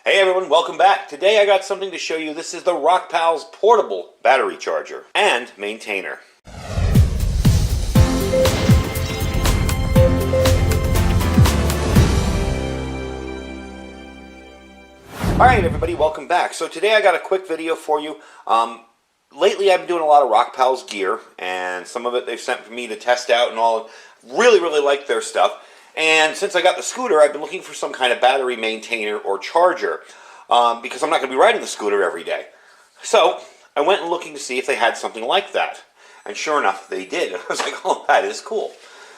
Hey everyone, welcome back. Today I got something to show you. This is the Rockpals portable battery charger and maintainer. Alright everybody, welcome back. So today I got a quick video for you. Lately I've been doing a lot of Rockpals gear, and some of it they've sent for me to test out and all. Really like their stuff. And since I got the scooter, I've been looking for some kind of battery maintainer or charger because I'm not going to be riding the scooter every day. So I went and looking to see if they had something like that. And sure enough, they did. I was like, oh, that is cool.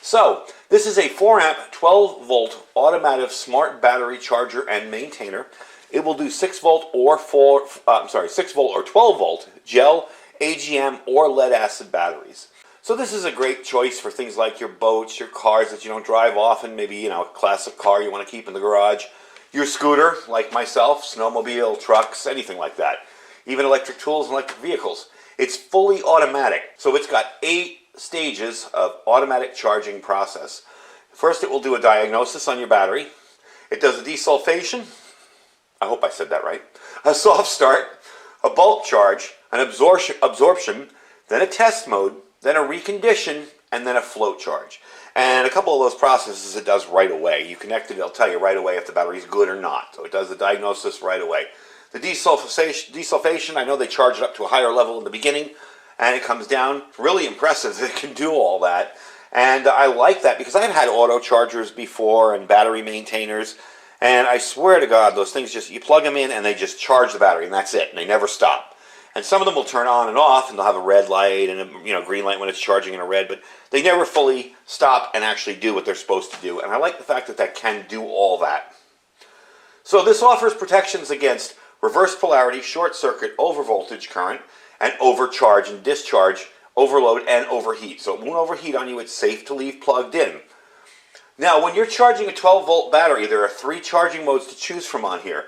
So this is a 4 amp, 12 volt automatic smart battery charger and maintainer. It will do 6 volt or 6 volt or 12 volt gel, AGM, or lead acid batteries. So this is a great choice for things like your boats, your cars that you don't drive often, maybe, a classic car you want to keep in the garage, your scooter, like myself, snowmobile, trucks, anything like that, even electric tools and electric vehicles. It's fully automatic, so it's got 8 stages of automatic charging process. First, it will do a diagnosis on your battery. It does a desulfation, I hope I said that right, a soft start, a bulk charge, an absorption, then a test mode, then a recondition, and then a float charge. And a couple of those processes it does right away. You connect it, it'll tell you right away if the battery's good or not. So it does the diagnosis right away. The desulfation, I know they charge it up to a higher level in the beginning, and it comes down. Really impressive that it can do all that. And I like that because I've had auto chargers before and battery maintainers, and I swear to God, those things just, you plug them in and they just charge the battery, and that's it, and they never stop. And some of them will turn on and off, and they'll have a red light and a green light when it's charging and a red, but they never fully stop and actually do what they're supposed to do. And I like the fact that that can do all that. So this offers protections against reverse polarity, short circuit, overvoltage current, and overcharge and discharge, overload, and overheat. So it won't overheat on you. It's safe to leave plugged in. Now, when you're charging a 12 volt battery, there are 3 charging modes to choose from on here.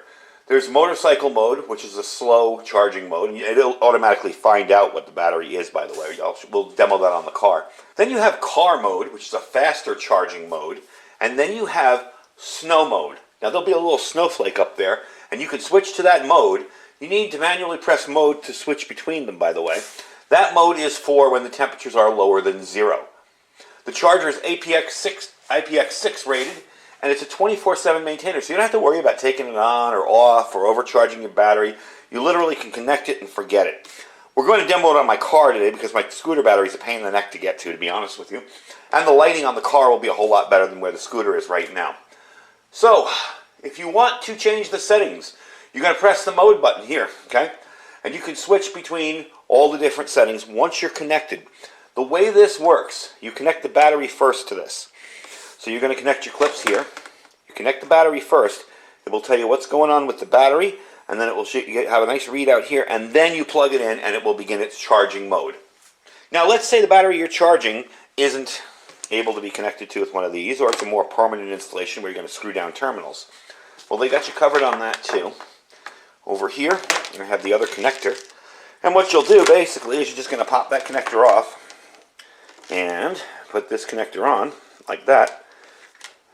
There's motorcycle mode, which is a slow charging mode. It'll automatically find out what the battery is, by the way. We'll demo that on the car. Then you have car mode, which is a faster charging mode. And then you have snow mode. Now, there'll be a little snowflake up there, and you can switch to that mode. You need to manually press mode to switch between them, by the way. That mode is for when the temperatures are lower than 0. The charger is IPX6 rated, and it's a 24/7 maintainer, so you don't have to worry about taking it on or off or overcharging your battery. You literally can connect it and forget it. We're going to demo it on my car today because my scooter battery is a pain in the neck to get to be honest with you. And the lighting on the car will be a whole lot better than where the scooter is right now. So, if you want to change the settings, you're going to press the mode button here, okay? And you can switch between all the different settings once you're connected. The way this works, you connect the battery first to this. So you're going to connect your clips here. You connect the battery first. It will tell you what's going on with the battery, and then it will have a nice readout here, and then you plug it in, and it will begin its charging mode. Now, let's say the battery you're charging isn't able to be connected to with one of these, or it's a more permanent installation where you're going to screw down terminals. Well, they got you covered on that too. Over here, you're going to have the other connector. And what you'll do, basically, is you're just going to pop that connector off and put this connector on, like that,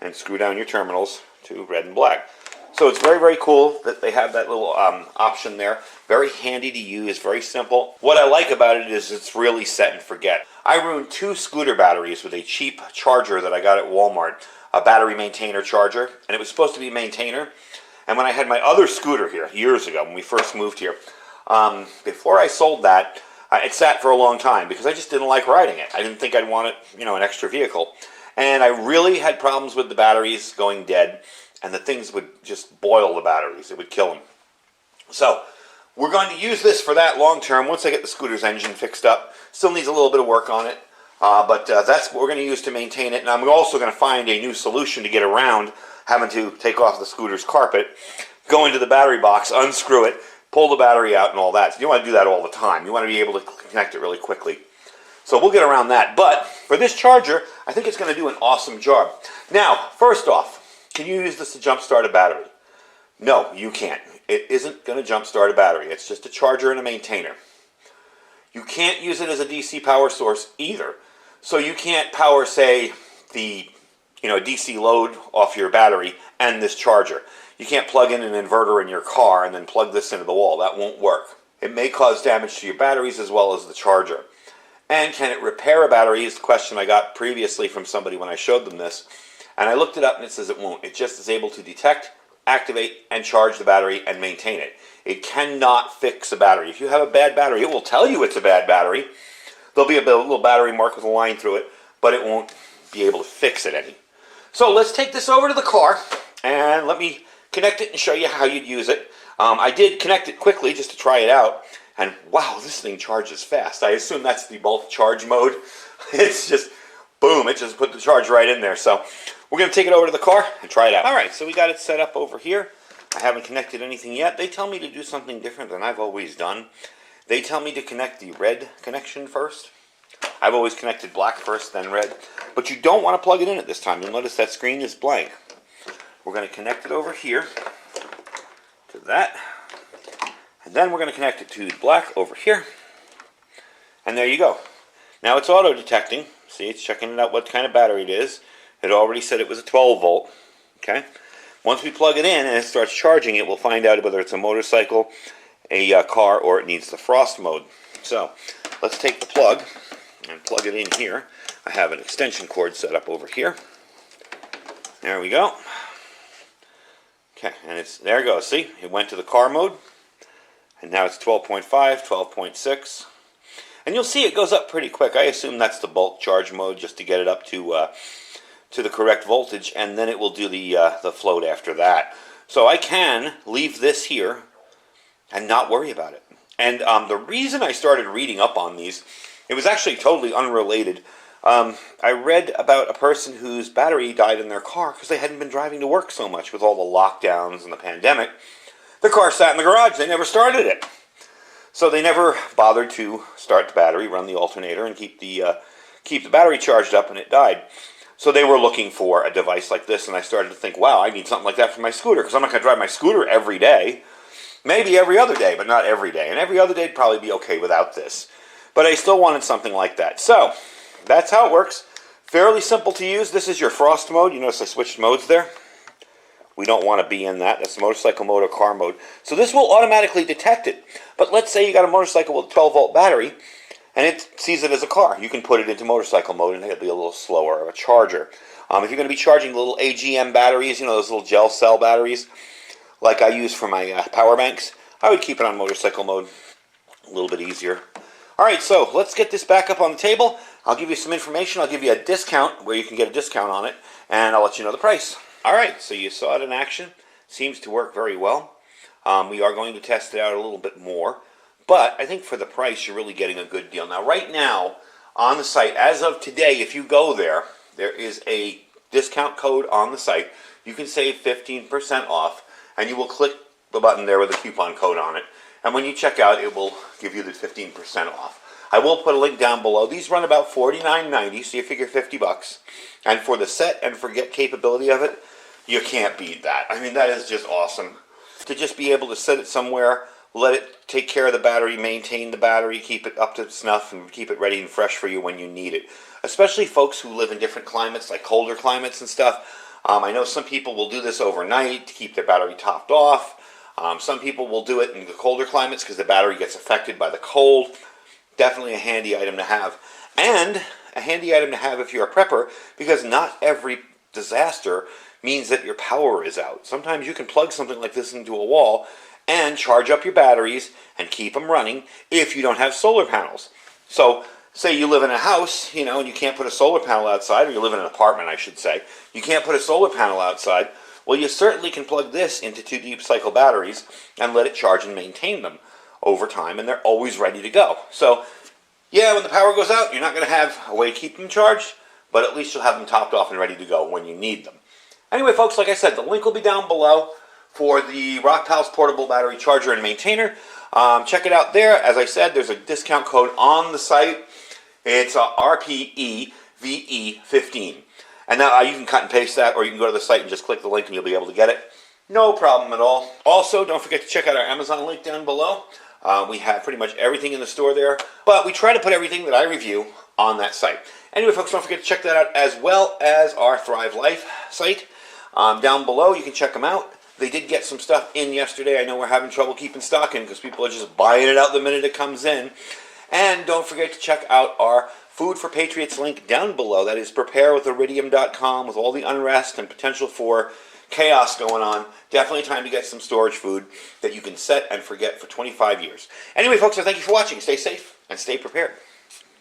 and screw down your terminals to red and black. So it's very cool that they have that little option there. Very handy to use, very simple. What I like about it is it's really set and forget. I ruined 2 scooter batteries with a cheap charger that I got at Walmart, a battery maintainer charger, and it was supposed to be a maintainer. And when I had my other scooter here years ago, when we first moved here, before I sold that, it sat for a long time because I just didn't like riding it. I didn't think I'd want it, an extra vehicle. And I really had problems with the batteries going dead, and the things would just boil the batteries. It would kill them. So we're going to use this for that long term once I get the scooter's engine fixed up. Still needs a little bit of work on it, but that's what we're going to use to maintain it. And I'm also going to find a new solution to get around having to take off the scooter's carpet, go into the battery box, unscrew it, pull the battery out and all that. So you want to do that all the time. You want to be able to connect it really quickly. So we'll get around that. But for this charger, I think it's going to do an awesome job. Now, first off, can you use this to jump start a battery? No, you can't. It isn't going to jump start a battery. It's just a charger and a maintainer. You can't use it as a DC power source either. So you can't power, say, the DC load off your battery and this charger. You can't plug in an inverter in your car and then plug this into the wall. That won't work. It may cause damage to your batteries as well as the charger. And can it repair a battery is the question I got previously from somebody when I showed them this. And I looked it up and it says it won't. It just is able to detect, activate, and charge the battery and maintain it. It cannot fix a battery. If you have a bad battery, it will tell you it's a bad battery. There'll be a little battery mark with a line through it, but it won't be able to fix it any. So let's take this over to the car and let me connect it and show you how you'd use it. I did connect it quickly just to try it out, and wow, this thing charges fast. I assume that's the bulk charge mode. It's just, boom, it just put the charge right in there. So we're going to take it over to the car and try it out. All right, so we got it set up over here. I haven't connected anything yet. They tell me to do something different than I've always done. They tell me to connect the red connection first. I've always connected black first, then red. But you don't want to plug it in at this time. You'll notice that screen is blank. We're going to connect it over here to that. And then we're going to connect it to black over here. And there you go. Now it's auto detecting. See, it's checking it out what kind of battery it is. It already said it was a 12 volt. Okay. Once we plug it in and it starts charging, it will find out whether it's a motorcycle, a car, or it needs the frost mode. So let's take the plug and plug it in here. I have an extension cord set up over here. There we go. Okay, and it's, there it goes. See, it went to the car mode. And now it's 12.5, 12.6. And you'll see it goes up pretty quick. I assume that's the bulk charge mode just to get it up to the correct voltage, and then it will do the float after that. So I can leave this here and not worry about it. And the reason I started reading up on these, it was actually totally unrelated. I read about a person whose battery died in their car because they hadn't been driving to work so much with all the lockdowns and the pandemic. The car sat in the garage. They never started it. So they never bothered to start the battery, run the alternator, and keep the battery charged up, and it died. So they were looking for a device like this, and I started to think, wow, I need something like that for my scooter, because I'm not going to drive my scooter every day. Maybe every other day, but not every day. And every other day would probably be okay without this. But I still wanted something like that. So that's how it works. Fairly simple to use. This is your frost mode. You notice I switched modes there. We don't want to be in that. That's motorcycle mode or car mode. So this will automatically detect it. But let's say you got a motorcycle with a 12-volt battery, and it sees it as a car. You can put it into motorcycle mode, and it'll be a little slower of a charger. If you're going to be charging little AGM batteries, you know, those little gel cell batteries, like I use for my power banks, I would keep it on motorcycle mode. A little bit easier. All right, so let's get this back up on the table. I'll give you some information. I'll give you a discount where you can get a discount on it, and I'll let you know the price. All right, so you saw it in action. Seems to work very well. We are going to test it out a little bit more, but I think for the price, you're really getting a good deal. Now, right now, on the site, as of today, if you go there, there is a discount code on the site. You can save 15% off, and you will click the button there with a coupon code on it. And when you check out, it will give you the 15% off. I will put a link down below. These run about $49.90, so you figure 50 bucks. And for the set and forget capability of it, you can't beat that. I mean, that is just awesome. To just be able to set it somewhere, let it take care of the battery, maintain the battery, keep it up to snuff, and keep it ready and fresh for you when you need it. Especially folks who live in different climates, like colder climates and stuff. I know some people will do this overnight to keep their battery topped off. Some people will do it in the colder climates because the battery gets affected by the cold. Definitely a handy item to have. And a handy item to have if you're a prepper, because not every disaster means that your power is out. Sometimes you can plug something like this into a wall and charge up your batteries and keep them running if you don't have solar panels. So say you live in a house, you know, and you can't put a solar panel outside, or you live in an apartment, I should say. You can't put a solar panel outside. Well, you certainly can plug this into 2 deep cycle batteries and let it charge and maintain them over time, and they're always ready to go. So, yeah, when the power goes out, you're not going to have a way to keep them charged, but at least you'll have them topped off and ready to go when you need them. Anyway, folks, like I said, the link will be down below for the Rockpals portable battery charger and maintainer. Check it out there. As I said, there's a discount code on the site. It's RPEVE15. And now you can cut and paste that, or you can go to the site and just click the link and you'll be able to get it. No problem at all. Also, don't forget to check out our Amazon link down below. We have pretty much everything in the store there, but we try to put everything that I review on that site. Anyway, folks, don't forget to check that out, as well as our Thrive Life site. Down below, you can check them out. They did get some stuff in yesterday. I know we're having trouble keeping stock in because people are just buying it out the minute it comes in. And don't forget to check out our Food for Patriots link down below. That is preparewithiridium.com with all the unrest and potential for chaos going on. Definitely time to get some storage food that you can set and forget for 25 years. Anyway, folks, I thank you for watching. Stay safe and stay prepared.